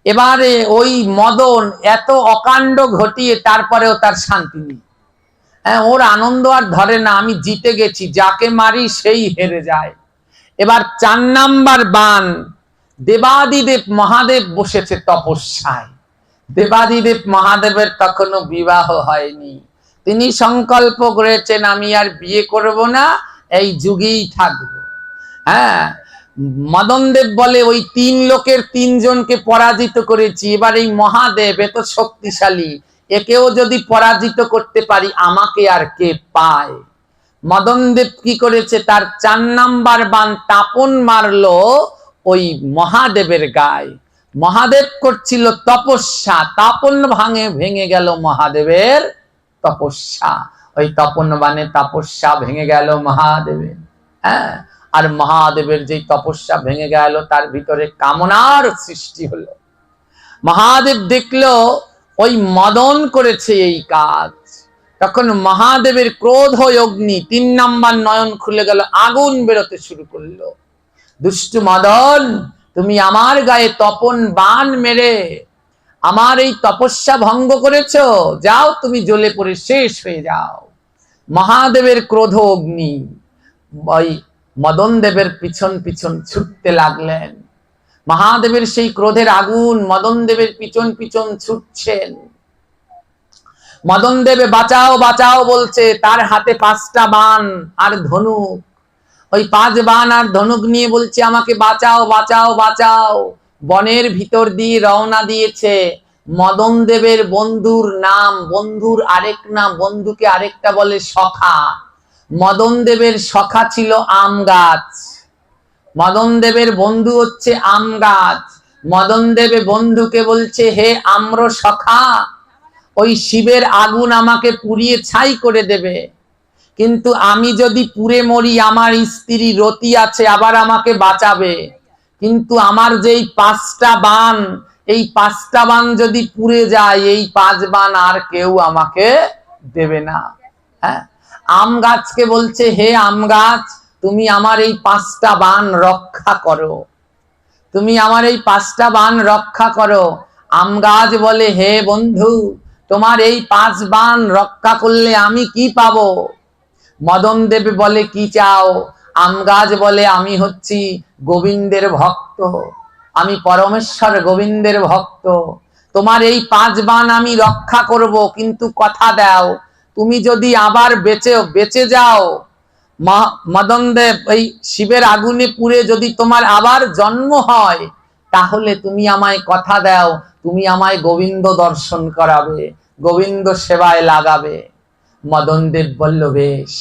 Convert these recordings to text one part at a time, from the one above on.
এবারে ওই মদন এত অকাণ্ড ঘটিয়ে তারপরেও তার শান্তি নেই। হ্যাঁ, ওর আনন্দ আর ধরে না, আমি জিতে গেছি, যাকে মারি সেই হেরে যায়। এবার 4 নাম্বার বান, দেবাদিদেব মহাদেব বসেছে তপস্যায়। দেবাদিদেব মহাদেবের তখনও বিবাহ হয়নি। তিনি সংকল্প করেছেন আমি আর বিয়ে করব না, এই যুগেই থাকবো। হ্যাঁ, মদন দেব বলে ওই 3 লোকের 3 জনকে পরাজিত করেছি, এবার এই মহাদেব এত শক্তিশালী, একেও যদি পরাজিত করতে পারি আমাকে আর কে পায়। মদন দেব কি করেছে, তার 4 নাম্বার বান তাপন মারলো ওই মহাদেবের গায়ে। মহাদেব করছিল তপস্যা, তাপন ভেঙে গেল মহাদেবের তপস্যা। ওই তপন বানে তপস্যা ভেঙে গেল মহাদেবের। হ্যাঁ, আর মহাদেবের যে তপস্যা ভেঙে গেল তার ভিতরে কামনার সৃষ্টি হলো। মহাদেব দেখলো ওই মদন করেছে এই কাজ, তখন মহাদেবের ক্রোধ অগ্নি, 3 নাম্বার নয়ন খুলে গেল, আগুন বেরোতে শুরু করলো। দুষ্টু মদন, তুমি আমার গায়ে তপন বান মেরে আমার এই তপস্যা ভঙ্গ করেছো, যাও তুমি জ্বলে পড়ে শেষ হয়ে যাও। মহাদেবের ক্রোধ অগ্নি ওই মদন দেবের পিছন পিছন ছুটতে লাগলেন। মহাদেবের সেই ক্রোধের আগুন মদন দেবের পিছন পিছন ছুটছেন। মদন দেবে বাঁচাও বাঁচাও বলছে, তার হাতে 5টা বান আর ধনুক। ওই 5 বান আর ধনুক নিয়ে বলছে আমাকে বাঁচাও বাঁচাও বাঁচাও। বনের ভিতর দিয়ে রওনা দিয়েছে। মদন দেবের বন্ধুর নাম, বন্ধুর আরেক নাম, বন্ধুকে আরেকটা বলে সখা। মদন দেবের সখা ছিল আম গাছ। মদন দেবের বন্ধু হচ্ছে আম গাছ। মদন দেবে বন্ধুকে বলছে হে আম্র সখা, ওই শিবের আগুন আমাকে পুড়িয়ে ছাই করে দেবে, কিন্তু আমি যদি পুড়ে মরি আমার স্ত্রী রতি আছে, আবার আমাকে বাঁচাবে। কিন্তু আমার যেই 5টা বান, এই 5টা বান যদি পুড়ে যায়, এই 5 বান আর কেউ আমাকে দেবে না। হ্যাঁ, আম গাছকে বলছে হে আম গাছ, তুমি আমার এই 5টা বান রক্ষা করো, তুমি আমার এই 5টা বান রক্ষা করো। আম গাছ বলে হে বন্ধু, তোমার এই 5 বান রক্ষা করলে আমি কি পাবো? মদন দেব বলে কি চাও? আম গাছ বলে আমি হচ্ছি গোবিন্দের ভক্ত, আমি পরমেশ্বর গোবিন্দের ভক্ত, তোমার এই 5 বান আমি রক্ষা করব, কিন্তু কথা দাও তুমি যদি আবার বেঁচে যাও, মদন দেব এই শিবের আগুনে পুড়ে যদি তোমার আবার জন্ম হয়, তাহলে তুমি আমায় কথা দাও, তুমি আমায় গোবিন্দ দর্শন করাবে, গোবিন্দ সেবায় লাগাবে। মদন দেব বলল বেশ,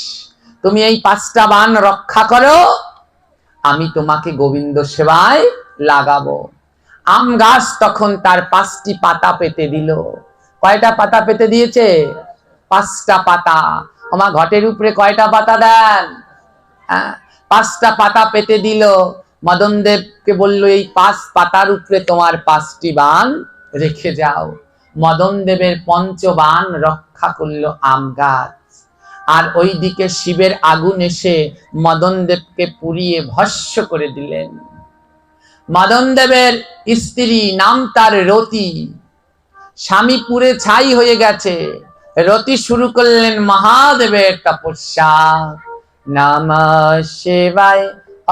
তুমি এই 5টা বান রক্ষা করো, আমি তোমাকে গোবিন্দ সেবায় লাগাবো। আম গাছ তখন তার 5টি পাতা পেতে দিল। কয়টা পাতা পেতে দিয়েছে? 5টা পাতা। আমার ঘটের উপরে কয়টা পাতা দেন? 5টা পাতা পেতে দিল। মদন দেবকে বলল এই 5 পাতার উপরে তোমার 5টি বান রেখে যাও। মদন দেবের 5 বান রক্ষা করলো আম গাছ। আর ওইদিকে শিবের আগুন এসে মদন দেবকে পুড়িয়ে ভস্ম করে দিলেন। মদন দেবের স্ত্রী নাম তার রতি, স্বামী পুড়ে ছাই হয়ে গেছে। রতি শুরু করলেন মহাদেবের তপস্যা। নমঃ শিবায়,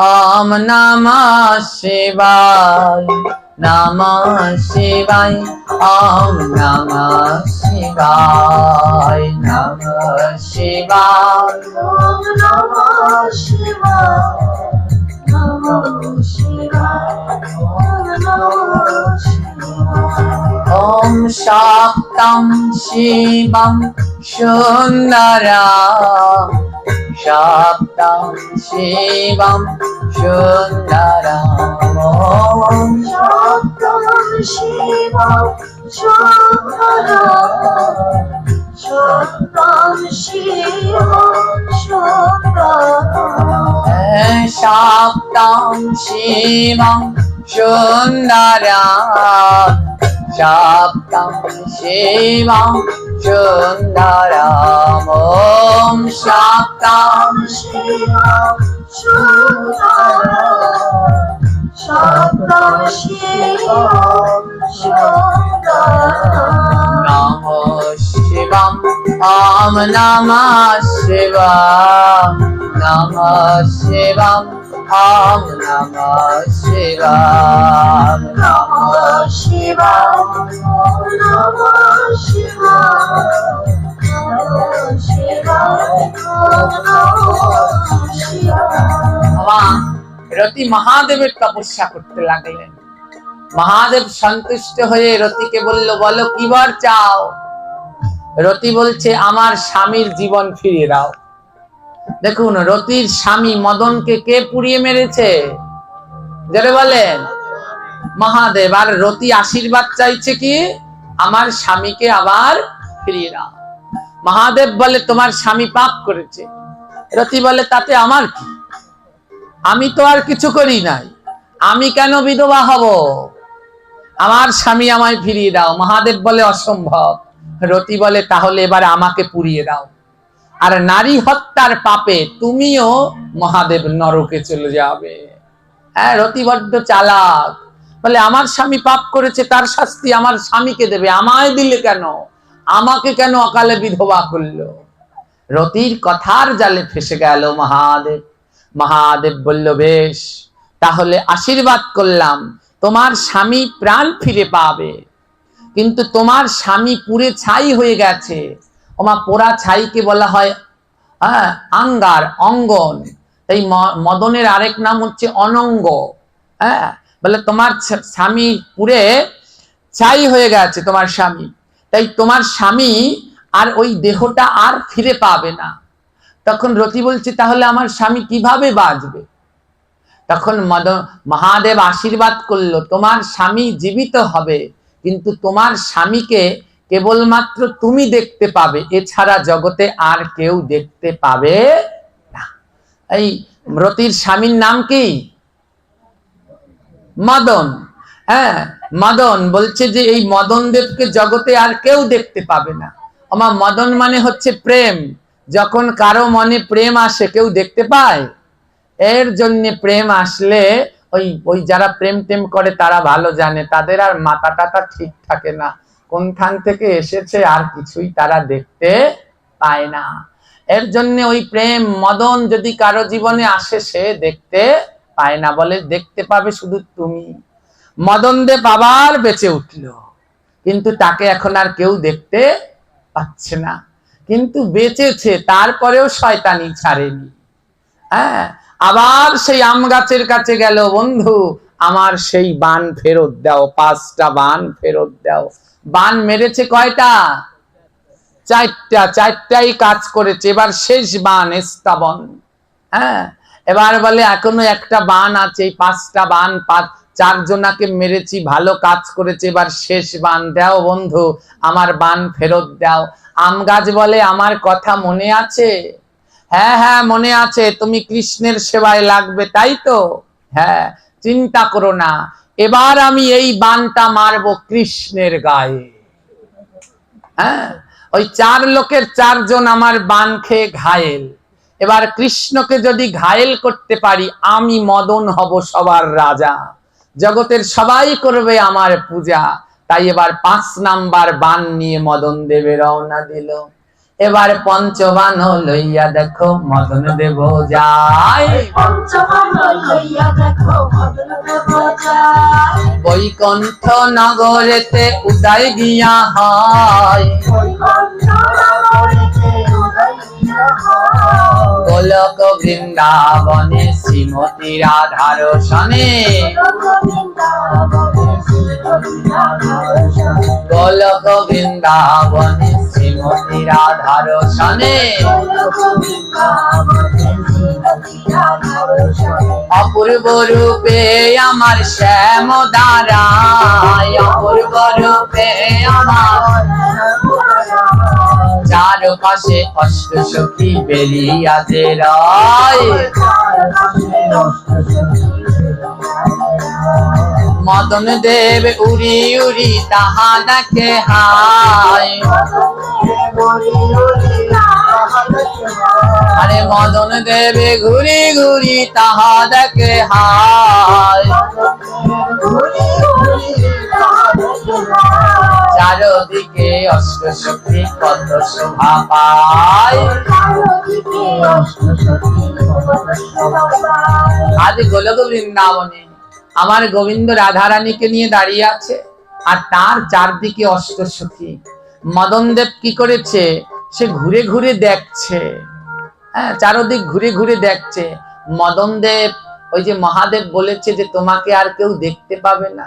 ওম নমঃ শিবায়, নমঃ শিবায়, ওম নমঃ শিবায়, নমঃ শিবায়, ওম নমঃ শিবায়, নমঃ শিবায়, ওম নমঃ শিবায়। ওম শাক্তং শিবং সুন্দরম, শাক্তং শিবং সুন্দরম, ওম শাক্তং শিবং সুন্দরম, শাক্তং শিবং সুন্দরম, শাক্তং শিবং সুন্দরম, শাক্তং শিবং সুন্দরম, ওম শাক্তং শিবং সুন্দরম, শাক্তং শিবং নমঃ শিবাম ওম নমঃ শিবাম নমঃ শিবাম ওম নমঃ শিবাম নমঃ শিবাম নমঃ শিবাম। রতি মহাদেবের তপস্যা করতে লাগলেন। মহাদেব সন্তুষ্ট হয়ে রতিকে বলল, বলো কি বর চাও? রতি বলছে, আমার স্বামীর জীবন ফিরিয়ে দাও। দেখুন, রতির স্বামী মদনকে কে পুড়িয়ে মেরেছে? যারা বলেন মহাদেব। আর রতি আশীর্বাদ চাইছে কি, আমার স্বামীকে আবার ফিরিয়ে দাও। মহাদেব বলে, তোমার স্বামী পাপ করেছে। রতি বলে, তাতে আমার কি? আমি তো আর কিছু করি নাই, আমি কেন বিধবা হব? আমার স্বামী আমায় ফিরিয়ে দাও। মহাদেব বলে, অসম্ভব। রতি বলে, তাহলে এবার আমাকে পুড়িয়ে দাও, আর নারী হত্যার পাপে তুমিও মহাদেব নরকে চলে যাবে। হ্যাঁ, রতি বড্ড চালাক। বলে, আমার স্বামী পাপ করেছে, তার শাস্তি আমার স্বামীকে দেবে, আমায় দিলে কেন? আমাকে কেন অকালে বিধবা করলো? রতির কথার জালে ফেসে গেল মহাদেব। মহাদেব বলল, বেশ, তাহলে আশীর্বাদ করলাম, তোমার স্বামী প্রাণ ফিরে পাবে, কিন্তু তোমার স্বামী পুড়ে ছাই হয়ে গেছে। ওমা, পোড়া ছাইকে বলা হয় আঙ্গার, অঙ্গন। এই মদনের আরেক নাম হচ্ছে অনঙ্গ। হ্যাঁ, বলে তোমার স্বামী পুড়ে ছাই হয়ে গেছে, তোমার স্বামী, তাই তোমার স্বামী আর ওই দেহটা আর ফিরে পাবে না। তখন রতি বলছে, তাহলে আমার স্বামী কিভাবে বাঁচবে? তখন মহাদেব আশীর্বাদ করলো, তোমার স্বামী জীবিত হবে, কিন্তু তোমার স্বামীকে কেবলমাত্র তুমি দেখতে পাবে, এছাড়া জগতে আর কেউ দেখতে পাবে না। এই রতির স্বামীর নাম কি? মদন। হ্যাঁ, মদন বলছে যে এই মদন দেবকে জগতে আর কেউ দেখতে পাবে না। আমার মদন মানে হচ্ছে প্রেম। যখন কারো মনে প্রেম আসে, কেউ দেখতে পায়? এর জন্য প্রেম আসলে ওই যারা প্রেম টেম করে তারা ভালো জানে, তাদের আর মাথা টাথা ঠিক থাকে না, কোনখান থেকে এসেছে আর কিছুই তারা দেখতে পায় না। এর জন্য ওই প্রেম মদন যদি কারো জীবনে আসে, সে দেখতে পায় না, বলে দেখতে পাবে শুধু তুমি। মদন দেব আবার বেঁচে উঠল, কিন্তু তাকে এখন আর কেউ দেখতে পাচ্ছে না, কিন্তু বেঁচেছে, তারপরেও শয়তানি ছাড়েনি। হ্যাঁ, আবার সেই আম গাছের কাছে গেল, বন্ধু আমার সেই বান ফেরত দাও, 5টা বান ফেরত দাও। বান মেরেছে কয়টা? 4টা, 4টাই কাজ করেছে, এবার শেষ বান স্থাবন। হ্যাঁ, এবার বলে এখনো একটা বান আছে, 5টা বান 4 জনাকে মেরেছি, ভালো কাজ করেছে, এবার শেষ বান দাও বন্ধু, আমার বান ফেরত দাও। আম গাছ বলে, আমার কথা মনে আছে? হ্যাঁ হ্যাঁ মনে আছে, তুমি কৃষ্ণের সেবায় লাগবে তাই তো? হ্যাঁ, চিন্তা করো না, এবার আমি এই বানটা মারবো কৃষ্ণের গায়ে। হ্যাঁ, ওই 4 লোকের 4 জন আমার বান খেয়ে ঘায়েল, এবার কৃষ্ণকে যদি ঘায়েল করতে পারি, আমি মদন হব সবার রাজা, জগতের সবাই করবে আমার পূজা। তাই এবার 5 নাম্বার বান নিয়ে মদন দেবে রওনা দিল। এবার পঞ্চবান লইয়া দেখো মদন দেব যায়, বৈকুণ্ঠ নগরেতে উদয় গিয়া হয়, গোলক বৃন্দাবনে শ্রীমতী রাধার সনে, গোলক বৃন্দাবনে শ্রীমতী রাধার সনে, অপূর্ব রূপে আমার শ্যাম দাঁড়ায়, অপূর্ব রূপে আমার চারপাশে অষ্টসখী বেরিয়া যে রয়, মদন দেব উড়ি উড়ি তাহা দেখে হায়, আরে মদন দেবে ঘুরি ঘুরি তাহা দেখে হায়, চারদিকে অষ্টসখী কত শোভা পায়। আজ গোলক বৃন্দাবনে আমার গোবিন্দ রাধারানীকে নিয়ে দাঁড়িয়ে আছে, আর তার চারদিকে অষ্টসখী। মদনদেব কি করেছে, সে ঘুরে ঘুরে দেখছে, হ্যাঁ, চারদিক ঘুরে ঘুরে দেখছে। মদনদেব, ওই যে মহাদেব বলেছে যে তোমাকে আর কেউ দেখতে পাবে না,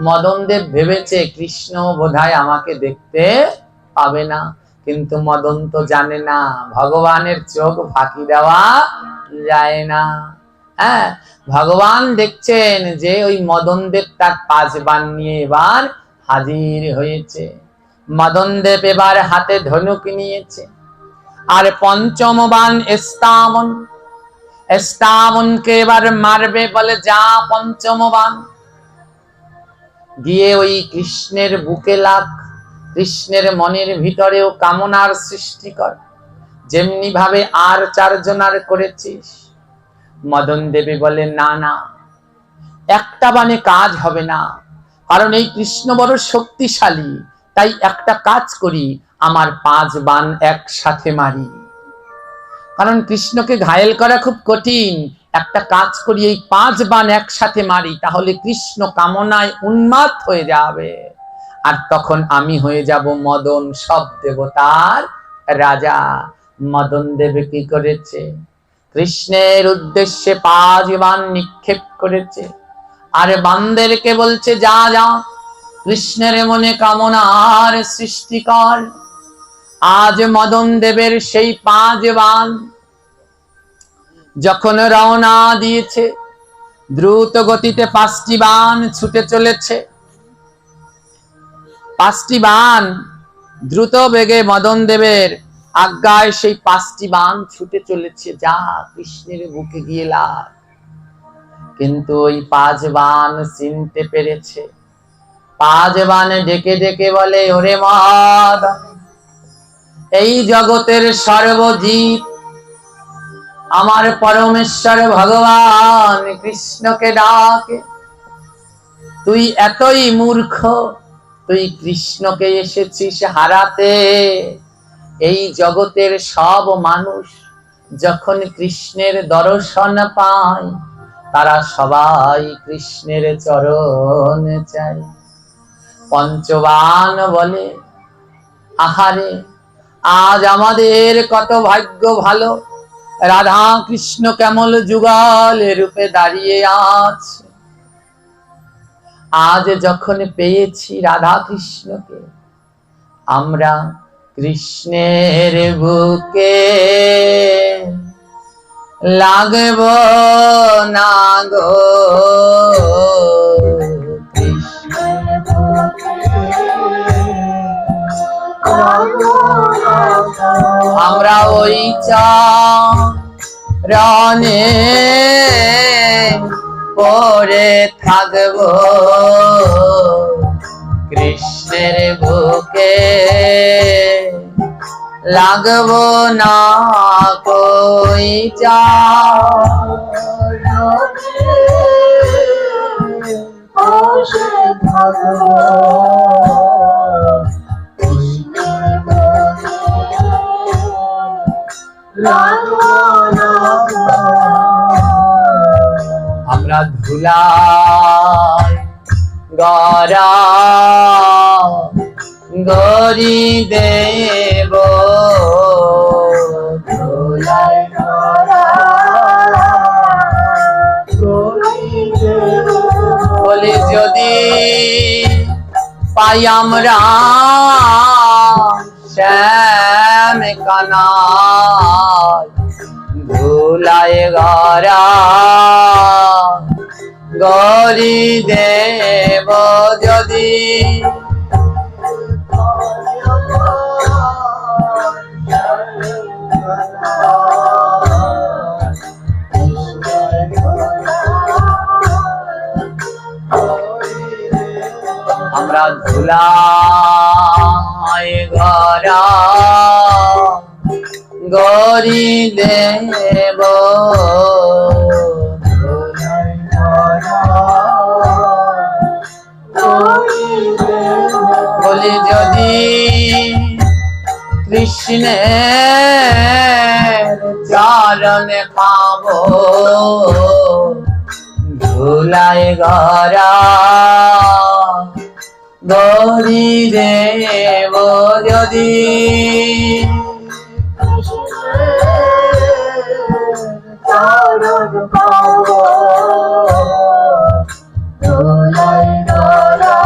মদনদেব ভেবেছে কৃষ্ণ বোধহয় আমাকে দেখতে পাবে না, কিন্তু মদন তো জানে না ভগবানের চোখ ফাঁকি দেওয়া যায় না। হ্যাঁ, ভগবান দেখছেন যে ওই মদনদেব তার 5 বাণ নিয়ে এবার হাজির হয়েছে। মদনদেব এবার হাতে ধনুক নিয়েছে, আর পঞ্চম বাণ স্তামন, স্তামনকে এবার মারবে, বলে যা পঞ্চম বাণ, গিয়ে ওই কৃষ্ণের বুকে লাগ, কৃষ্ণের মনের ভিতরেও কামনার সৃষ্টি কর, যেমনি ভাবে আর 4 জনার করেছিস। মদন দেবী বলে না না, একটা বাণে কাজ হবে না, কারণ এই কৃষ্ণ বড় শক্তিশালী, তাই একটা কাজ করি, আমার 5 বাণ একসাথে মারি, কারণ কৃষ্ণকে ঘায়েল করা খুব কঠিন। একটা কাজ করি, এই 5 বাণ একসাথে মারি, তাহলে কৃষ্ণ কামনায় উন্মাদ হয়ে যাবে, আর তখন আমি হয়ে যাব মদন সব দেবতার রাজা। মদন দেব কি করেছে, কৃষ্ণের উদ্দেশ্যে 5 বাণ নিক্ষেপ করেছে, আর বান্দেরকে বলছে যা যা কৃষ্ণের মনে কামনার সৃষ্টি কর। আজ মদন দেবের সেই 5 বাণ যখন রওনা দিয়েছে, দ্রুত গতিতে 5টি বাণ ছুটে চলেছে। 5টি বাণ দ্রুত বেগে মদন দেবের আজ্ঞায় সেই 5টি বাণ ছুটে চলেছে, যা কৃষ্ণের বুকে গিয়ে লাগ। কিন্তু ওই 5 বাণ চিনতে পেরেছে, 5 বাণে ডেকে ডেকে বলে ওরে মদ, এই জগতের সর্বজীব আমার পরমেশ্বর ভগবান কৃষ্ণকে ডাকে, তুই এতই মূর্খ, তুই কৃষ্ণকে এসেছিস হারাতে। এই জগতের সব মানুষ যখন কৃষ্ণের দর্শন পায়, তারা সবাই কৃষ্ণের চরণ চায়। পঞ্চবাণ বলে আহারে, আজ আমাদের কত ভাগ্য ভালো, রাধা কৃষ্ণ কেমন যুগল রূপে দাঁড়িয়ে আছে। আজ যখন পেয়েছি রাধা কৃষ্ণকে, আমরা কৃষ্ণের বুকে লাগব না গো, আমরা ওই চরণে পড়ে থাকব, কৃষ্ণের বুকে লাগব না কই আমরা ধুলাই গরা গরি দেব, ধুলাই গরা গরি দেব, বলে যদি পাই আমরা শ্যাম কানাই, ধুলাই গরা গরি দেব যদি, আমরা ধুলাই গরা গরি দেব, বলি যদি কৃষ্ণের চরণে পাবো ধুলায় গড়া গৌরী দেব যদি চরণ পাবো ধুলায় গড়া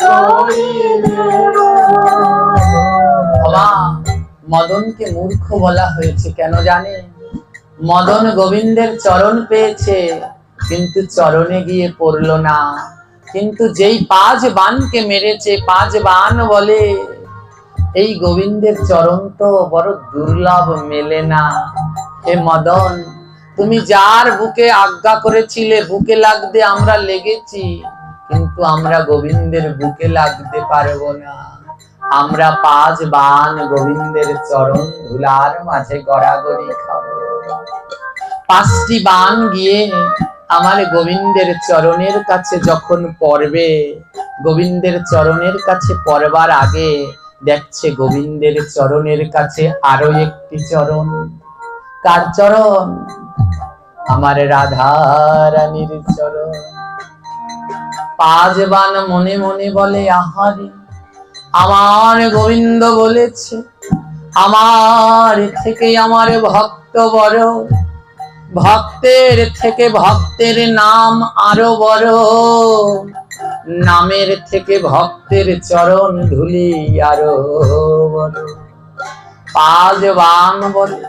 গৌরী দেব। মদনকে মূর্খ বলা হয়েছে কেন জানে? মদন গোবিন্দের চরণ পেয়েছে কিন্তু চরণে গিয়ে পড়লো না। কিন্তু যেই 5 বাণকে মেরেছে, 5 বাণ বলে এই গোবিন্দের চরণ তো বড় দুর্লভ, মেলে না। হে মদন, তুমি যার বুকে আজ্ঞা করেছিলে বুকে লাগতে আমরা লেগেছি, কিন্তু আমরা গোবিন্দের বুকে লাগতে পারবো না। আমরা 5 বাণ গোবিন্দের চরণ ধুলার মাঝে গড়াগড়ি খাবো। 5টি বাণ গিয়ে আমার গোবিন্দের চরণের কাছে যখন পড়বে, গোবিন্দের চরণের কাছে পড়বার আগে দেখছে গোবিন্দের চরণের কাছে আরো একটি চরণ। কার চরণ? আমার রাধা রানীর চরণ। 5 বাণ মনে মনে বলে, আহারে আমার গোবিন্দ বলেছে আমার থেকে আমার ভক্ত বড়, ভক্তের থেকে ভক্তের নাম আরো বড়, নামের থেকে ভক্তের চরণ ধুলি আরো বড়। 5 বাণ বলে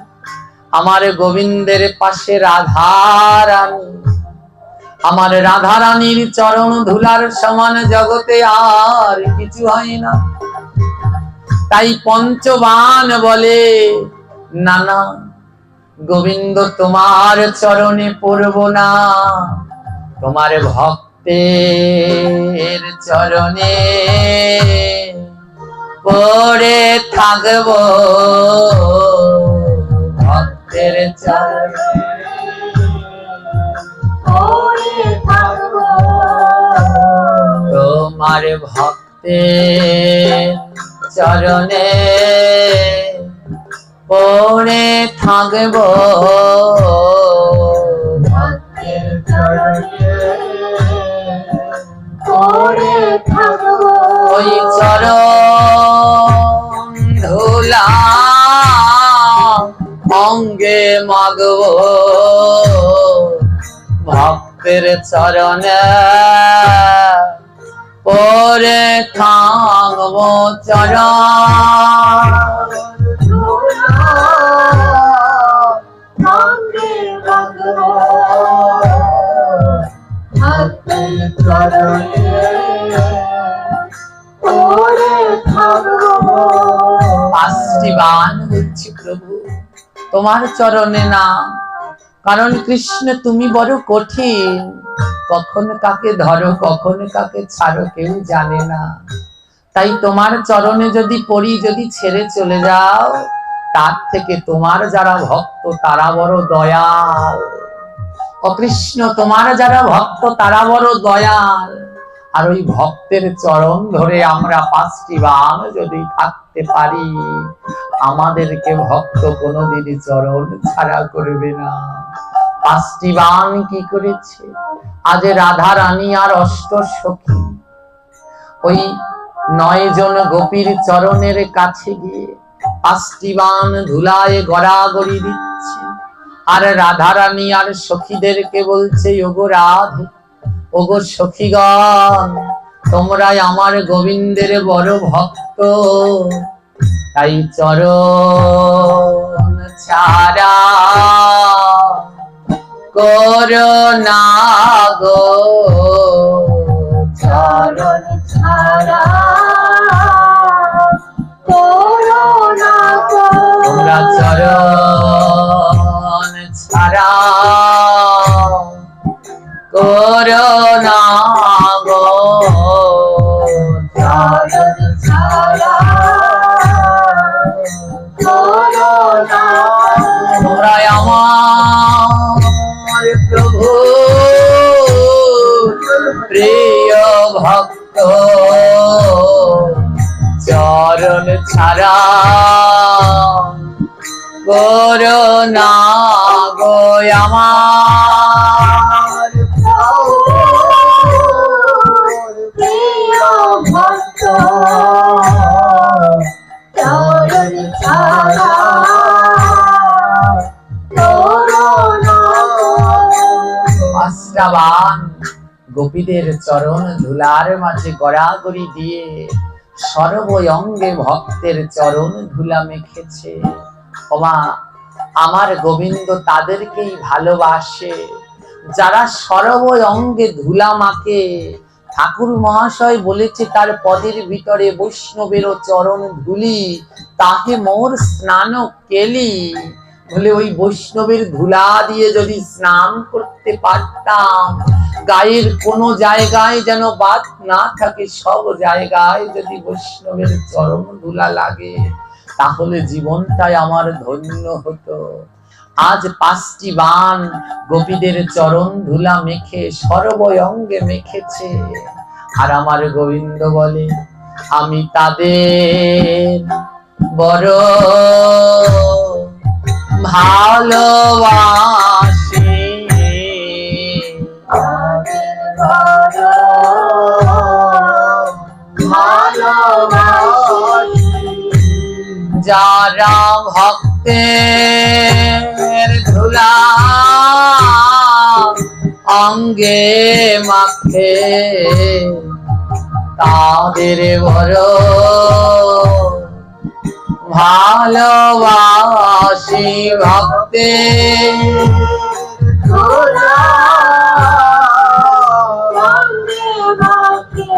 আমার গোবিন্দের পাশে রাধা রানী, আমার রাধা রানীর চরণ ধুলার সমান জগতে আর কিছু হয় না। তাই 5 বাণ বলে, না না গোবিন্দ তোমার চরণে পড়ব না, তোমার ভক্তের চরণে পড়ে থাকব, ভক্তের চরণে পড়ে থাকবো, তোমার ভক্তের চরণে পড়ে থাকব, ভক্তের চরণে পড়ে থাকবো। ওই চরণ ধুলা অঙ্গে মাগব, ভক্তের চরণে পরে থাকব, চরণ অঙ্গে মাগবো, ভক্তের চরণে পড়ে থাকবো। 5টি বাণ বলছি প্রভু তোমার চরণে না, কারণ কৃষ্ণ তুমি বড় কঠিন, কখন কাকে ধরো কখন কাকে ছাড়ো কেউ জানে না। তাই তোমার চরণে যদি পড়ি, যদি ছেড়ে চলে যাও, তার থেকে তোমার যারা ভক্ত তারা বড় দয়াল। ও কৃষ্ণ, তোমার যারা ভক্ত তারা বড় দয়াল। আর ওই ভক্তের চরণ ধরে আমরা 5টি বাণ যদি থাকতে পারি, আমাদেরকে ভক্ত কোনোদিনই চরণ ছাড়া করবে না। 5টি বাণ কি করেছে? আজ রাধা রানী আর অষ্ট সখী ওই 9 জন গোপীর চরণের কাছে গিয়ে 5টি বাণ ধুলায় গড়াগড়ি দিচ্ছে। আর রাধা রানী আর সখীদেরকে বলছে, ওগো রাধে, ওগো সখীগণ, তোমরাই আমার গোবিন্দের বড় ভক্ত, তাই চরণ ছাড়া করো না গো, চরণ ছাড়া করো না গো, তোমরা চরণ ছাড়া করো না গো, চরণ ছাড়া করো না গো। তোমরা আমার প্রভু প্রিয় ভক্ত, চরণ চরণ ছাড়া করুণা গো আমার। প্রিয় ভক্ত চরণ ছাড়া করুণা আশ্রাবান গোপীদের চরণ ধুলার মাঝে গড়াগড়ি দিয়ে সর্বঙ্গে ভক্তের চরণ ধুলা মেখেছে। ওমা, আমার গোবিন্দ তাদেরকেই ভালোবাসে যারা সর্বঙ্গে ধুলা মাখে। ঠাকুর মহাশয় বলেছে তার পদের ভিতরে বৈষ্ণবেরও চরণ ধুলি তাহে মোর স্নান কেলি। বলে ওই বৈষ্ণবের ধুলা দিয়ে যদি স্নান করতে পারতাম, গায়ের কোনো জায়গায় যেন বাদ না থাকে, সব জায়গায় যদি বৈষ্ণবের চরণ ধুলা লাগে, তাহলে জীবনটাই আমার ধন্য হতো। আজ 5টি বান গোপীদের চরণ ধুলা মেখে সর্বঙ্গে মেখেছে। আর আমার গোবিন্দ বলে, আমি তাদের বড় ভালোবাসি। যারা ভক্তের ধুলা অঙ্গে মাখে তাদের বড় ভালোবাসি। ভক্তের ধুলা অঙ্গে মাখে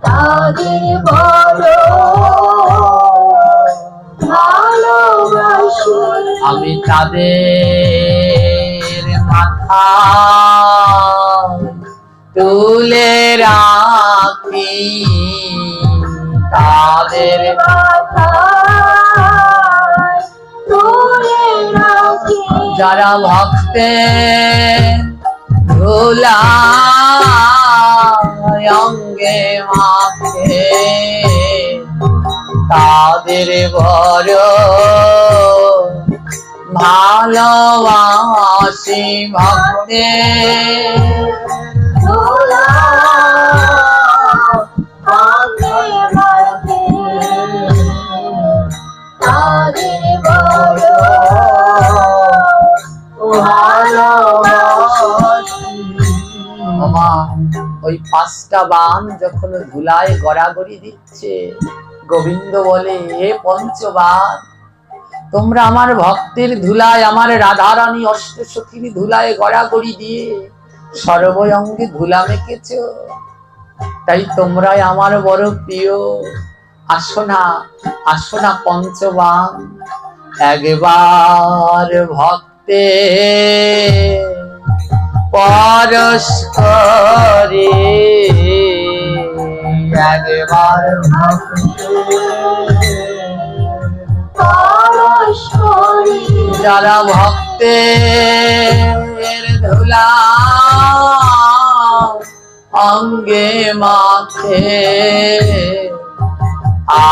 তাদের বড় ভালোবাসি। আমি তাদের মাথা তুলে রাখি, তাদের মাথায় তুলে রাখি। যারা ভক্তের ধুলা অঙ্গে মাখে তাদের বড় ভালোবাসি। ভক্তের ধুলা অঙ্গে মাখে তাদের বড় ভালোবাসি। মামা, ওই 5টা বান যখন ধুলায় গড়াগড়ি দিচ্ছে, গোবিন্দ বলে, হে পঞ্চবান, তোমরা আমার ভক্তের ধুলায়, আমার রাধারানী অষ্টসখীর ধুলায় গড়াগড়ি দিয়ে সর্বঙ্গে ধুলা মেখেছ, তাই তোমরাই আমার বড় প্রিয়। আসো না, আসো না পঞ্চবান, একবার ভক্তে পরশ করে, একবার পরশ করি। যারা ভক্তের ধুলা অঙ্গে মাখে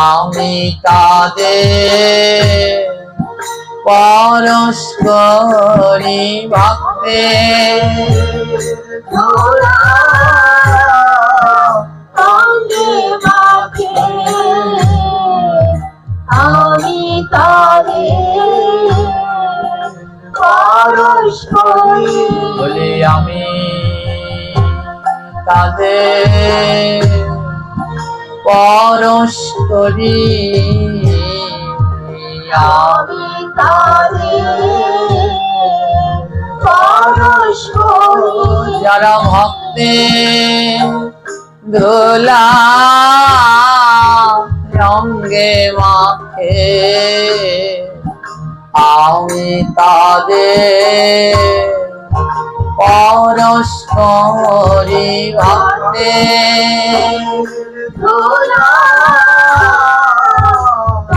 আমি তাদের পরশ করি। ভক্তের ধুলা অঙ্গে মাখে আমি তাদের পরশ করি। বলে আমি তাদের পরশ করি, আমি তাদের পরশ করি। যারা ভক্তের ধুলা অঙ্গে মাখে আমি তাদের পরশ করি। ভক্তের ধুলা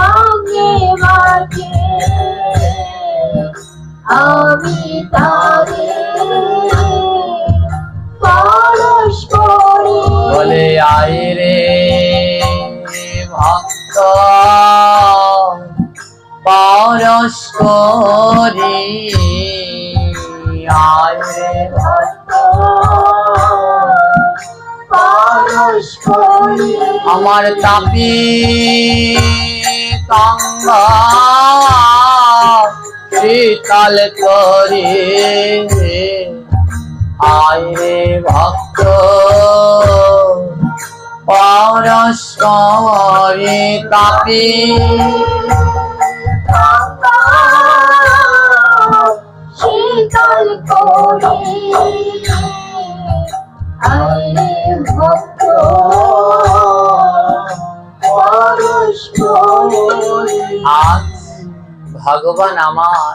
অঙ্গে মাখে আমি তাদের পরশ করি। বলে আয় রে পরস্পরে আমার তাপি কাঙ্গা শীতল করে আয় রে ভক্ত পরস্পরে তাপি শীতল করে আরে ভক্ত পরস্পরে। আজ ভগবান আমার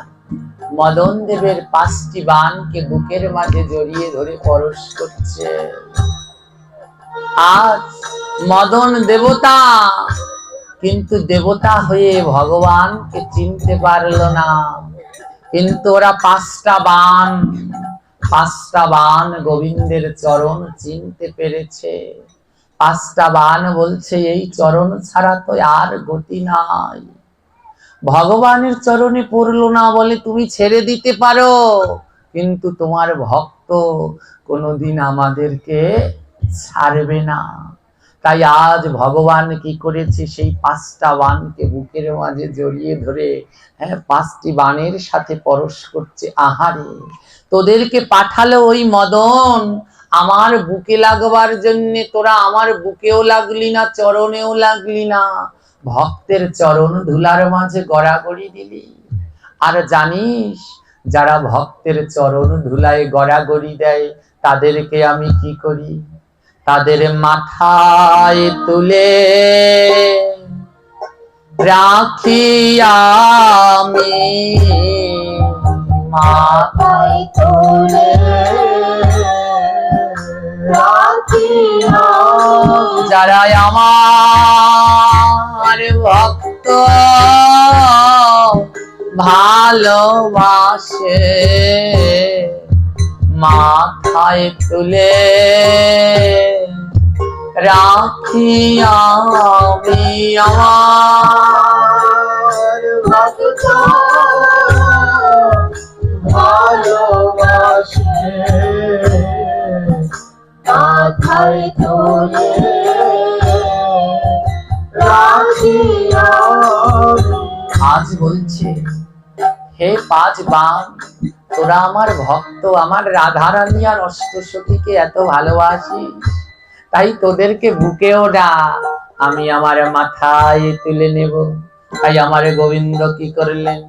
মদন দেবের 5টি বাণকে বুকের মাঝে জড়িয়ে ধরে পরশ করছে। আজ মদন দেবতা, কিন্তু দেবতা হয়ে ভগবানকে চিনতে পারলো না, কিন্তু ওরা 5টা বাণ গোবিন্দের চরণ চিনতে পেরেছে। 5টা বাণ বলছে এই চরণ ছাড়া তো আর গতি নাই। ভগবানের চরণে পড়লো না বলে তুমি ছেড়ে দিতে পারো, কিন্তু তোমার ভক্ত কোনোদিন আমাদেরকে ছাড়বে না। তাই আজ ভগবান কি করেছে, সেই 5টা বাণকে বুকের মাঝে জড়িয়ে ধরে 5টি বাণের সাথে পরশ করছে। আহারে, তোদেরকে পাঠালো ওই মদন আমার বুকে লাগবার জন্য, তোরা আমার বুকেও লাগলি না, চরণেও লাগলি না, ভক্তের চরণ ধুলার মাঝে গড়াগড়ি দিলি। আর জানিস, যারা ভক্তের চরণ ধুলায় গড়াগড়ি দেয় তাদেরকে আমি কি করি, তাদের মাথায় তুলে রাখি আমি, মাথায় তুলে রাখি আমি। যারা আমার ভক্ত ভালোবাসে মাথায় তুলে রাখি আমি আমার ভক্ত ভালোবাসে মাথায় তুলে রাখি আমি। আজ বলছে, হে 5 বাণ, তোরা আমার ভক্ত, আমার রাধারানী আর অষ্টসখীকে এত ভালোবাসিস, তাই তোদেরকে বুকেও ডাক, আমি আমার মাথায় তুলে নেব। তাই আমার গোবিন্দ কি করলেন,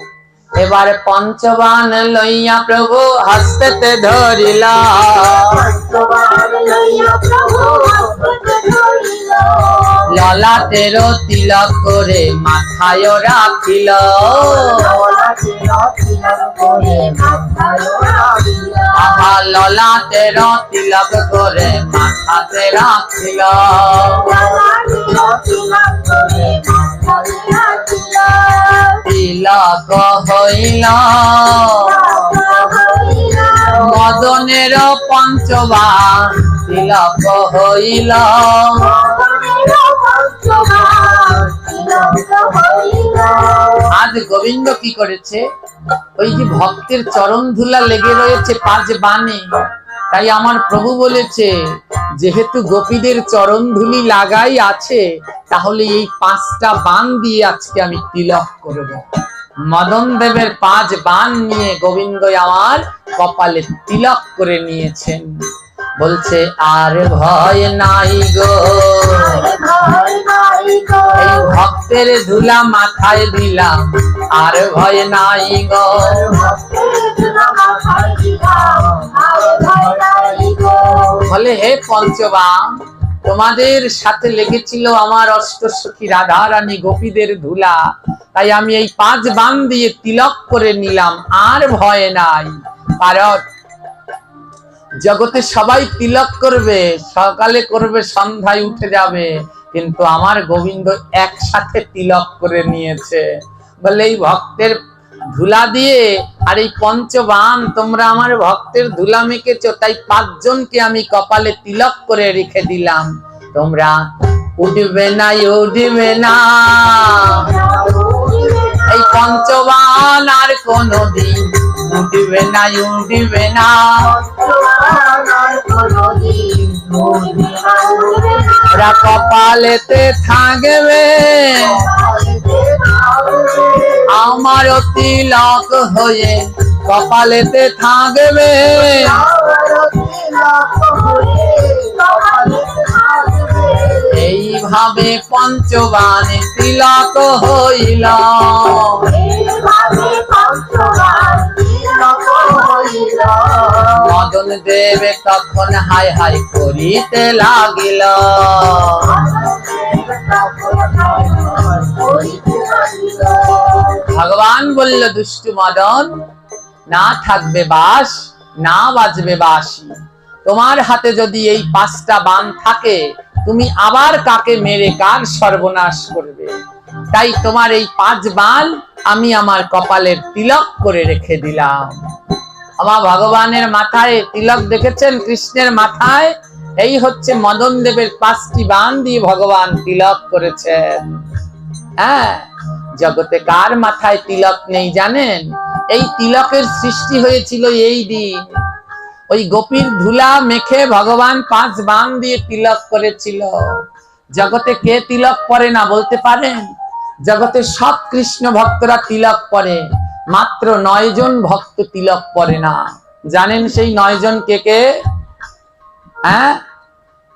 এবার 5 বাণ লইয়া প্রভু হস্তে ধরিলা, ললাটের তিলক করে মাথায় রাখিল, আহা ললাটের তিলক করে মাথাতে রাখিল, তিলক হইল মদনের 5 বাণ, তিলক হইল। আজ গোবিন্দ কি করেছে, ওই যে ভক্তের চরণ ধুলা লেগে রয়েছে 5 বাণে, তাই আমার প্রভু বলেছে যেহেতু গোপীদের চরণ ধুলি লাগাই আছে, তাহলে এই 5টা বাণ দিয়ে আজকে আমি তিলক করব। মদন দেবের 5 বাণ নিয়ে গোবিন্দ আমার কপালে তিলক করে নিয়েছেন। বলছে আর ভয় নাই গো, এই ভক্তের ধুলা মাথায় দিলাম, আর ভয় নাই গো। বলে হে 5 বাণ, তোমাদের সাথে লেগেছিল আমার অষ্টসখী রাধারানী গোপীদের ধুলা, তাই আমি এই 5 বাণ দিয়ে তিলক করে নিলাম, আর ভয় নাই। কারণ জগতে সবাই তিলক করবে, সকালে করবে, সন্ধ্যায় উঠে যাবে, কিন্তু আমার গোবিন্দ একসাথে তিলক করে নিয়েছে। বলে এই ভক্তের ধুলা দিয়ে আর এই 5 বাণ তোমরা আমার ভক্তের ধুলা মেখেছো, তাই 5 জনকে আমি কপালে তিলক করে রেখে দিলাম। তোমরা উঠবে না, উঠবে না এই 5 বাণ আর কোনদিন, উঠবে না, উঠবে না। ওরা কপালেতে থাকবে আমারও তিলক হয়ে কপালেতে থাকবে এইভাবে পঞ্চবাণে তিলক হইল মদন দেবে তখন হাই হাই করিতে লাগিল ভগবান বলল দুষ্টু মদন না থাকবে বাস না বাজবে বাঁশি তোমার হাতে যদি এই 5টা বাণ থাকে তুমি আবার কাকে মেরে কার সর্বনাশ করবে তাই তোমার এই 5 বাণ আমি আমার কপালের তিলক করে রেখে দিলাম আমার ভগবানের মাথায় তিলক দেখেছেন কৃষ্ণের মাথায় এই হচ্ছে মদন দেবের 5টি বাণ দিয়ে ভগবান তিলক করেছেন হ্যাঁ জগতে কার মাথায় তিলক নেই জানেন এই তিলকের সৃষ্টি হয়েছিল এই দিন ওই গোপীর ধুলা মেখে ভগবান 5 বাণ দিয়ে তিলক করেছিল জগতে কে তিলক পরে না বলতে পারেন জগতে সব কৃষ্ণ ভক্তরা তিলক পরে মাত্র 9 জন ভক্ত তিলক পরে না জানেন সেই 9 জন কে কে হ্যাঁ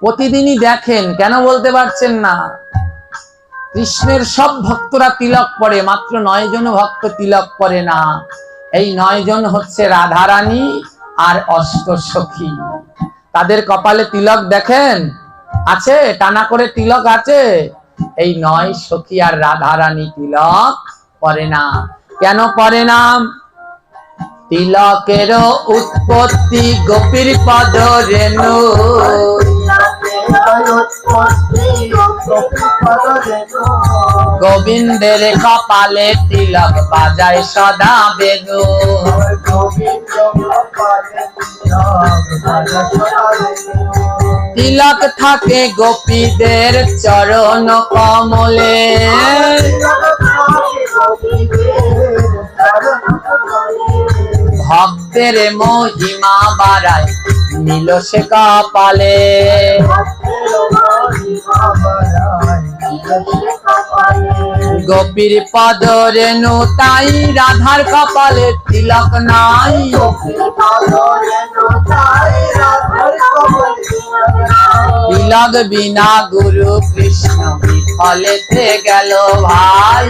প্রতিদিনই দেখেন কেন বলতে পারছেন না কৃষ্ণের সব ভক্তরা তিলক পরে মাত্র 9 জন ভক্ত তিলক পরে না এই 9 জন হচ্ছে রাধারানী আর অষ্টসখী তাদের কপালে তিলক দেখেন আছে টানা করে তিলক আছে এই 9 সখী আর রাধারানী তিলক পরে না কেন পরে না তিলকের উৎপত্তি গোপীর পদ রেণু গোবিন্দের কপালে তিলক বাজায় সদা বেনু তিলক থাকে গোপীদের চরণ কমলে ভক্তের মহিমা বাড়ায় নীল সে কপালে গোপীর পদ রেণু তাই রাধার কপালে তিলক নাই তিলক বিনা গুরু কৃষ্ণ বিফলেতে গেল ভাই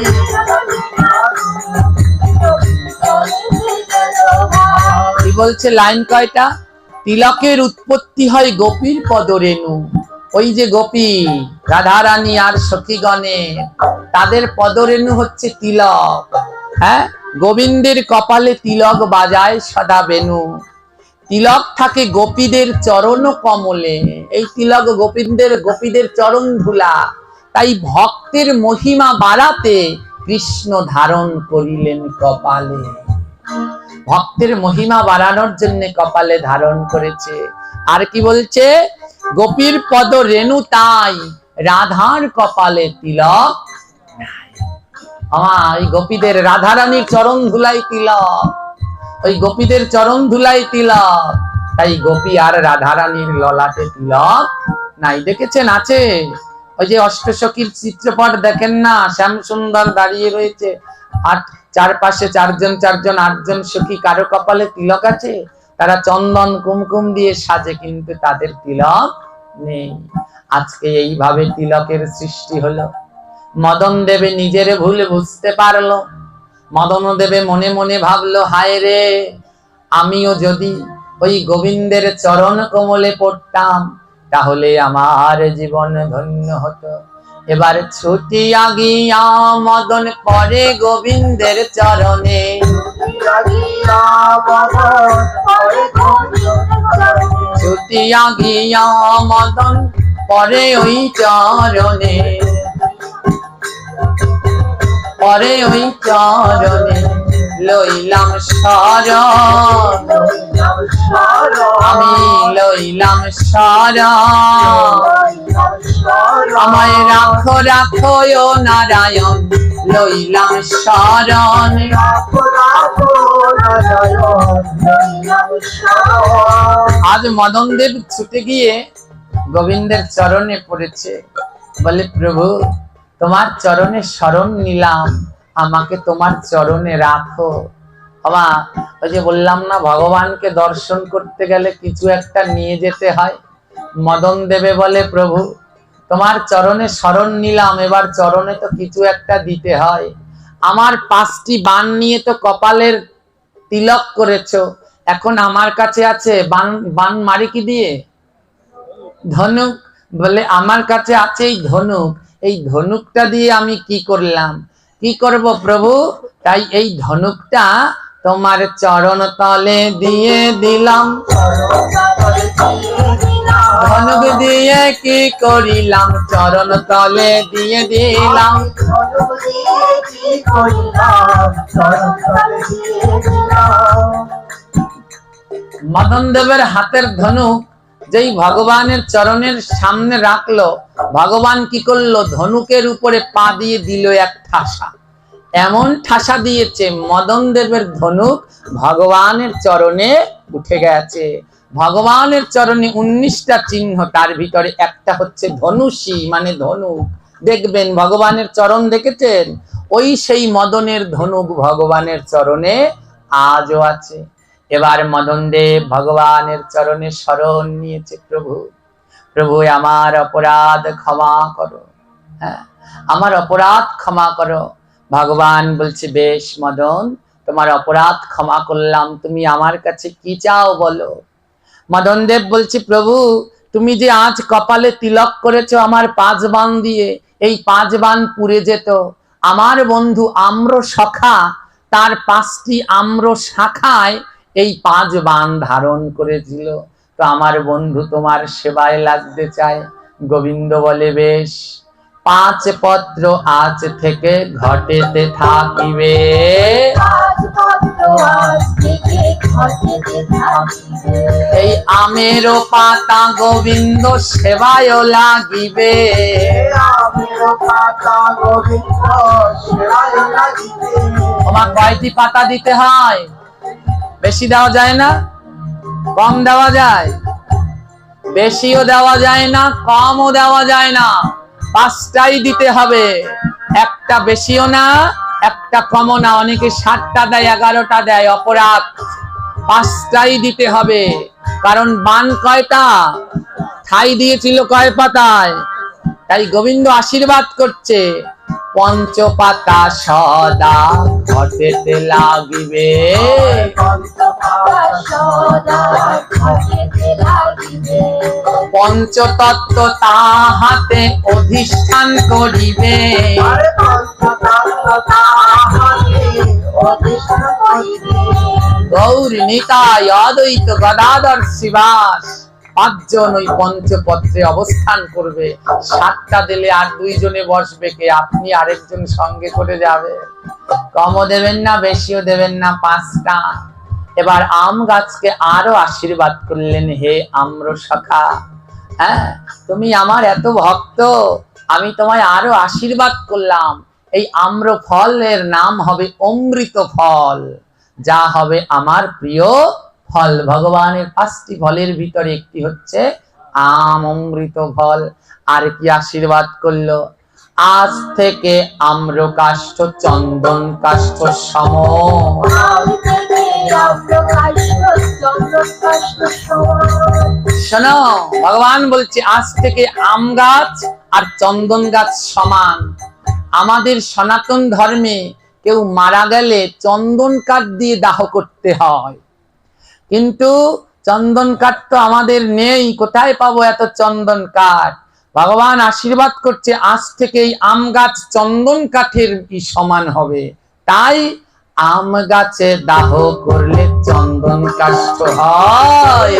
কি বলছে লাইন কয়টা তিলকের উৎপত্তি হয় গোপীর পদ রেণু ওই যে গোপী রাধারানী আর সখীগণের তাদের পদরেণু হচ্ছে তিলক হ্যাঁ গোবিন্দের কপালে তিলক বাজায় সদা বেনু তিলক থাকে গোপীদের চরণ কমলে এই তিলক গোপীদের চরণ ধুলা তাই ভক্তের মহিমা বাড়াতে কৃষ্ণ ধারণ করিলেন কপালে ভক্তের মহিমা বাড়ানোর জন্য কপালে ধারণ করেছে আর কি বলছে গোপীর পদ রেণু তাই রাধার কপালে তিলক আমার গোপীদের রাধারানীর চরণ ধুলাই তিলক ওই গোপীদের চরণ ধুলাই তিলক তাই গোপী আর রাধারানীর ললাটে তিলক নাই দেখেছেন আছে ওই যে অষ্টসখীর চিত্রপট দেখেন না শ্যাম সুন্দর দাঁড়িয়ে রয়েছে আর চারপাশে 4 জন 8 জন সখী কারো কপালে তিলক আছে তারা চন্দন কুমকুম দিয়ে সাজে কিন্তু তাদের তিলক নেই আজকে এইভাবে তিলকের সৃষ্টি হলো মদন দেবে নিজের ভুল বুঝতে পারলো মদন দেবে মনে মনে ভাবলো হায় রে আমিও যদি ওই গোবিন্দের চরণ কমলে পড়তাম তাহলে আমার জীবন ধন্য হতো এবার ছুটিয়া গিয়া মদন পরে গোবিন্দের চরণে ছুটিয়া গিয়া মদন পরে ওই চরণে পরে ওই চরণে লইলাম শরণ আমি লইলাম শরণ আমায় রাখো রাখো ও নারায়ণ লইলাম শরণ আজ মদন দেব ছুটে গিয়ে গোবিন্দের চরণে পড়েছে, বলে প্রভু তোমার চরণে শরণ নিলাম, আমাকে তোমার চরণে রাখো। বাবা ওই যে বললাম না, ভগবানকে দর্শন করতে গেলে কিছু একটা নিয়ে যেতে হয়। মদন দেবে বলে প্রভু তোমার চরণে শরণ নিলাম, এবার চরণে তো কিছু একটা দিতে হয়। আমার 5টি বাণ নিয়ে তো কপালের তিলক করেছো, এখন আমার কাছে আছে বাণ মারি কি দিয়ে? ধনুক। বলে আমার কাছে আছে এই ধনুক, এই ধনুকটা দিয়ে আমি কি করলাম, কি করব প্রভু? তাই এই ধনুকটা তোমার চরণ তলে দিয়ে দিলাম। ধনুক দিয়ে কি করিলাম, চরণ তলে দিয়ে দিলাম। মদন দেবের হাতের ধনুক যেই ভগবানের চরণের সামনে রাখলো, ভগবান কি করলো? ধনুকের উপরে পা দিয়ে দিল এক ঠাসা। এমন ঠাসা দিয়েছে মদন দেবের ধনুক ভগবানের চরণে উঠে গেছে। ভগবানের চরণে 19টা চিহ্ন, তার ভিতরে একটা হচ্ছে ধনুষী, মানে ধনুক। দেখবেন ভগবানের চরণ দেখেছেন, ওই সেই মদনের ধনুক ভগবানের চরণে আজও আছে। এবার মদন দেব ভগবানের চরণে শরণ নিয়েছে, প্রভু প্রভু আমার অপরাধ ক্ষমা করো, হ্যাঁ আমার অপরাধ ক্ষমা করো। ভগবান বলছে বেশ মদন, তোমার অপরাধ ক্ষমা করলাম, তুমি আমার কাছে কি চাও বলো। মদন দেব বলছে প্রভু তুমি যে আজ কপালে তিলক করেছো আমার 5 বাণ দিয়ে, এই 5 বাণ পুড়ে যেত। আমার বন্ধু আম্র সখা তার 5টি আম্র শাখায় এই 5 বাণ ধারণ করেছিল, তো আমার বন্ধু তোমার সেবায় লাগতে চায়। গোবিন্দ বলে বেশ, 5 পত্র আজ থেকে ঘটেতে থাকিবে। এই আমেরও পাতা গোবিন্দ সেবায় লাগিবে। তোমার কয়টি পাতা দিতে হয়? বেশি দেওয়া যায় না, কম দেওয়া যায়? বেশিও দেওয়া যায় না, কমও দেওয়া যায় না, 5টাই দিতে হবে। একটা বেশিও না, একটা কমও না। অনেকে 7টা দেয়, 11টা দেয়, অপরাধ। 5টাই দিতে হবে। কারণ বাণ কয়টা? ঠাই দিয়েছিল কয় পাতায়? তাই গোবিন্দ আশীর্বাদ করছে, 5 পাতা সদা ঘটেতে লাগিবে। পঞ্চতত্ত্ব তাহাতে অধিষ্ঠান করিবে। গৌর নিতাই অদ্বৈত গদাধর শিবাস 5 জন ওই পঞ্চপত্রে অবস্থান করবে। 7টা দিলে আর 2 জনে বসবে কে? আপনি আরেকজন সঙ্গে করে যাবে। কমও দেবেন না, বেশিও দেবেন না, 5টা। এবার আম গাছকে আরো আশীর্বাদ করলেন, হে আম্র সখা, হ্যাঁ তুমি আমার এত ভক্ত, আমি তোমায় আরো আশীর্বাদ করলাম। এই আম্র ফলের নাম হবে অমৃত ফল, যা হবে আমার প্রিয় ফল। ভগবানের 5টি ফলের ভিতরে একটি হচ্ছে আম, অমৃত ফল। আর কি আশীর্বাদ করলো? আজ থেকে আম্র কাষ্ঠ চন্দন কাষ্ঠ সম। শোনো, ভগবান বলছে আজ থেকে আম গাছ আর চন্দন গাছ সমান। আমাদের সনাতন ধর্মে কেউ মারা গেলে চন্দন কাঠ দিয়ে দাহ করতে হয়, কিন্তু চন্দন কাঠ তো আমাদের নেই, কোথায় পাবো এত চন্দন কাঠ? ভগবান আশীর্বাদ করছে আজ থেকে এই আম গাছ চন্দন কাঠের সমান হবে। তাই আম গাছে দাহ করলে চন্দন কাষ্ঠ হয়।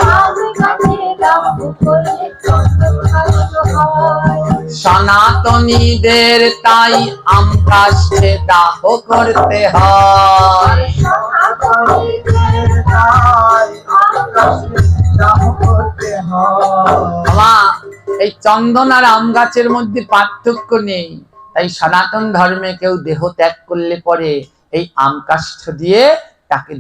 সনাতনীদের তাই আম কাষ্ঠে দাহ করতে হয়। এই চন্দন আর আম গাছের মধ্যে পার্থক্য নেই। তাই সনাতন ধর্মে কেউ দেহ ত্যাগ করলে পরে এই আম কাষ্ঠ দিয়ে তাকে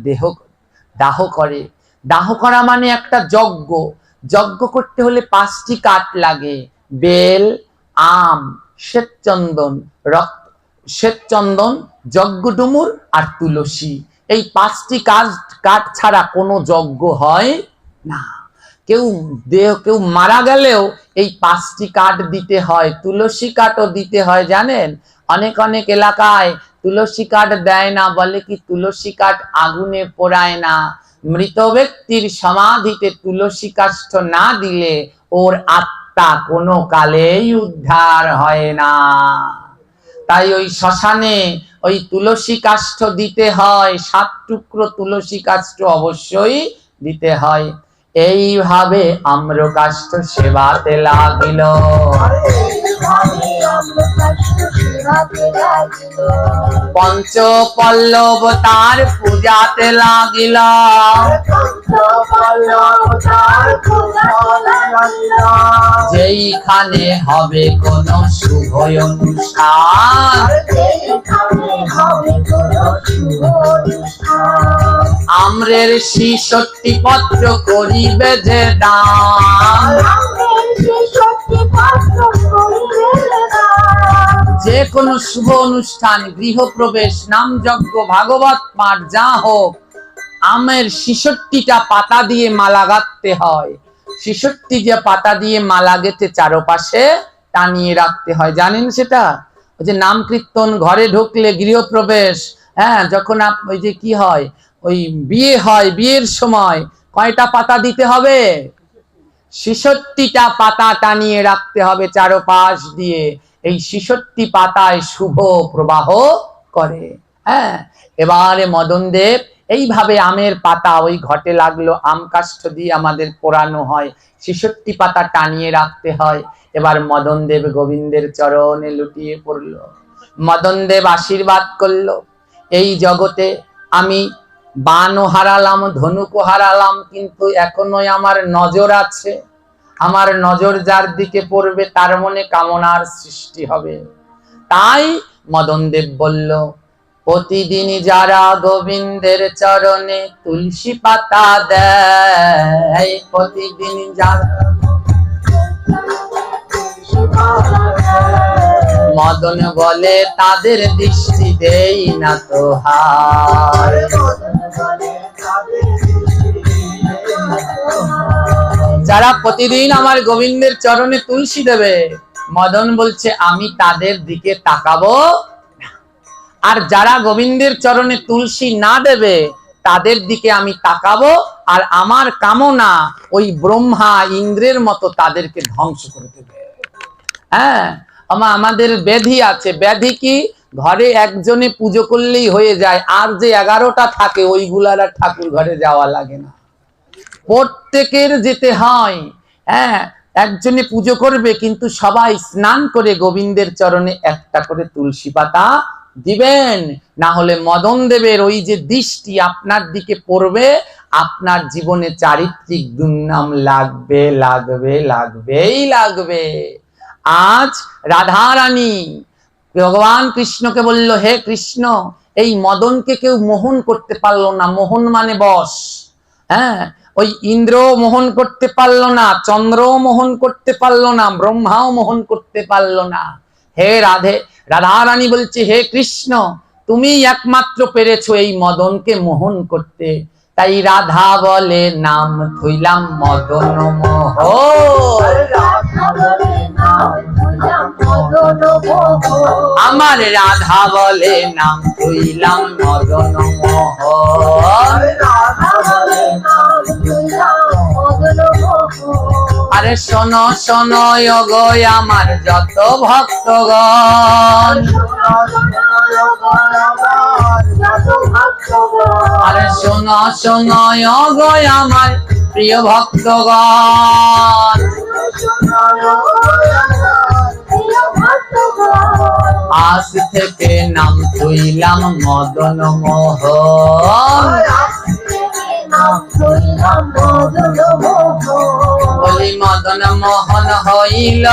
দাহ করে। দাহ করা মানে একটা যজ্ঞ। যজ্ঞ করতে হলে 5টি কাঠ লাগে, বেল, আম, শ্বেতচন্দন, শ্বেতচন্দন, যজ্ঞডুমুর আর তুলসী। এই 5টি কাঠ ছাড়া কোনো যজ্ঞ হয় না। কেউ মারা গেলেও এই 5টি কাঠ দিতে হয়, তুলসী কাঠও দিতে হয়। জানেন, অনেক এলাকায় তুলসী কাঠ দেয় না, বলে কি তুলসী কাঠ আগুনে পোড়ায় না। মৃত ব্যক্তির সমাধিতে তুলসী কাষ্ঠ না দিলে ওর আত্মা কোনো কালেই উদ্ধার হয় না। তাই ওই শ্মশানে ওই তুলসী কাষ্ঠ দিতে হয়, 7 টুকরো তুলসী কাষ্ঠ অবশ্যই দিতে হয়। এইভাবে আম্রকাষ্ঠ সেবাতে লাগিল, পঞ্চ পল্লব তার পূজাতে লাগিল। যেইখানে হবে কোন শুভ অনুষ্ঠান, আম্রের 66 পত্র করিবে যে দান। যে কোনো শুভ অনুষ্ঠান, গৃহপ্রবেশ, নাম যজ্ঞ, ভাগবত পাঠ যা হোক, আমের 66টা পাতা দিয়ে মালা গাঁথতে হয়। 66 যে পাতা দিয়ে মালা গেঁথে চারপাশে টানিয়ে রাখতে হয়। জানেন সেটা? ওই যে নাম কীর্তন, ঘরে ঢুকলে গৃহপ্রবেশ, হ্যাঁ, যখন ওই যে কি হয়, ওই বিয়ে হয়, বিয়ের সময় কয়টা পাতা দিতে হবে? 66টা পাতা টানিয়ে রাখতে হবে চারপাশ দিয়ে। এই 66 পাতায় শুভ প্রবাহ করে। হ্যাঁ, এবারে মদনদেব এইভাবে আমের পাতা ওই ঘটে লাগলো, আম কাষ্ঠ দিয়ে আমাদের পোড়ানো হয়, 66 পাতা টানিয়ে রাখতে হয়। এবার মদনদেব গোবিন্দের চরণে লুটিয়ে পড়লো। মদনদেব আশীর্বাদ করলো, এই জগতে আমি বানও হারালাম, ধনুকও হারালাম, কিন্তু এখনো আমার নজর আছে। আমার নজর যার দিকে পড়বে তার মনে কামনার সৃষ্টি হবে। তাই মদনদেব বলল, প্রতিদিন যারা গোবিন্দের চরণে তুলসী পাতা দেয়, প্রতিদিন যারা, মদন বলে তাদের দৃষ্টি দেই না তো হার। যারা প্রতিদিন আমার গোবিন্দের চরণে তুলসী দেবে, মদন বলছে আমি তাদের দিকে তাকাবো। আর যারা গোবিন্দের চরণে তুলসী না দেবে তাদের দিকে আমি তাকাবো, আর আমার কামনা ওই ব্রহ্মা ইন্দ্রের মতো তাদেরকে ধ্বংস করে দেবে। হ্যাঁ, আমাদের ব্যাধি আছে। ব্যাধি কি? ঘরে একজনে পুজো করলেই হয়ে যায়, আর যে 11টা থাকে ওইগুলার আর ঠাকুর ঘরে যাওয়া লাগে না, প্রত্যেকের যেতে হয়। হ্যাঁ, একজনে পুজো করবে, কিন্তু সবাই স্নান করে গোবিন্দের চরণে একটা করে তুলসী পাতা দিবেন, না হলে মদন দেবের ওই যে দৃষ্টি আপনার দিকে পড়বে, আপনার জীবনে চারিত্রিক দুর্নাম লাগবে, লাগবেই লাগবে। আজ রাধা রানী ভগবান কৃষ্ণকে বলল, হে কৃষ্ণ, এই মদনকে কেউ মোহন করতে পারলো না। মোহন মানে বশ। হ্যাঁ, ওই ইন্দ্র মোহন করতে পারলো না, চন্দ্রও মোহন করতে পারলো না, ব্রহ্মাও মোহন করতে পারলো না। হে রাধা রানী বলছে, হে কৃষ্ণ, তুমি একমাত্র পেরেছো এই মদনকে মোহন করতে। তাই রাধা বলে নাম থইলাম মদন মোহন, আমার রাধা বলে নাম থইলাম মদন মোহন। আরে শোনো শোনো গো আমার যত ভক্তগণ, আরে শোনো শোনো গো আমার প্রিয় ভক্তগণ, আজ থেকে নাম থইলাম মদন মোহন। বলি মদন মোহন হইল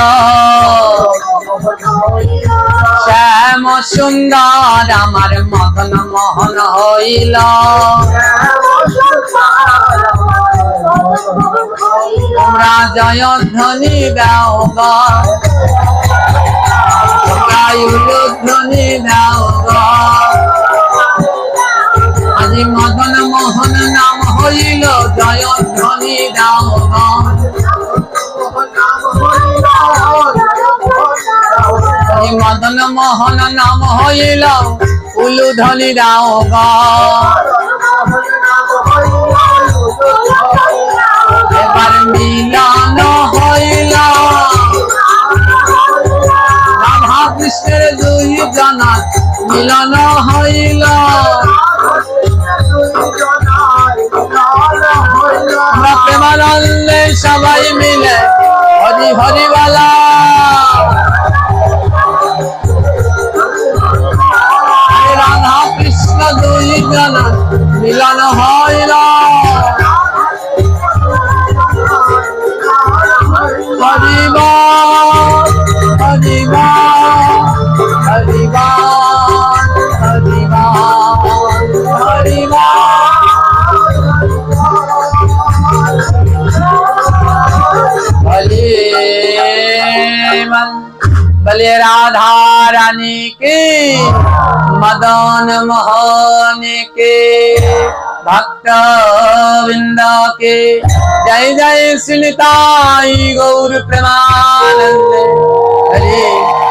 শ্যাম সুন্দর, আমার মদন মোহন হইল তোমরা জয়ধ্বনি দাও গো, তোমরা উলুধ্বনি দাও গো। আজি মদন মোহন নাম হইল জয়ধ্বনি দাও গো। আজি মদন মোহন নাম হইল উলুধ্বনি দাও গো। এবার মিলন হইল রাধা কৃষ্ণের দুই জনার মিলন হইল। প্রেমানন্দে সবাই মিলে হরি হরি বলা। রাধা কৃষ্ণ দুই জনার মিলন হইল। হরি বল হরি বল হরি বল হরি বল হরি বল। বলে রাধা रानी के मदन मोहन के भक्त वृंद के जय जय श्री निताई गौर प्रेमानंद हरे।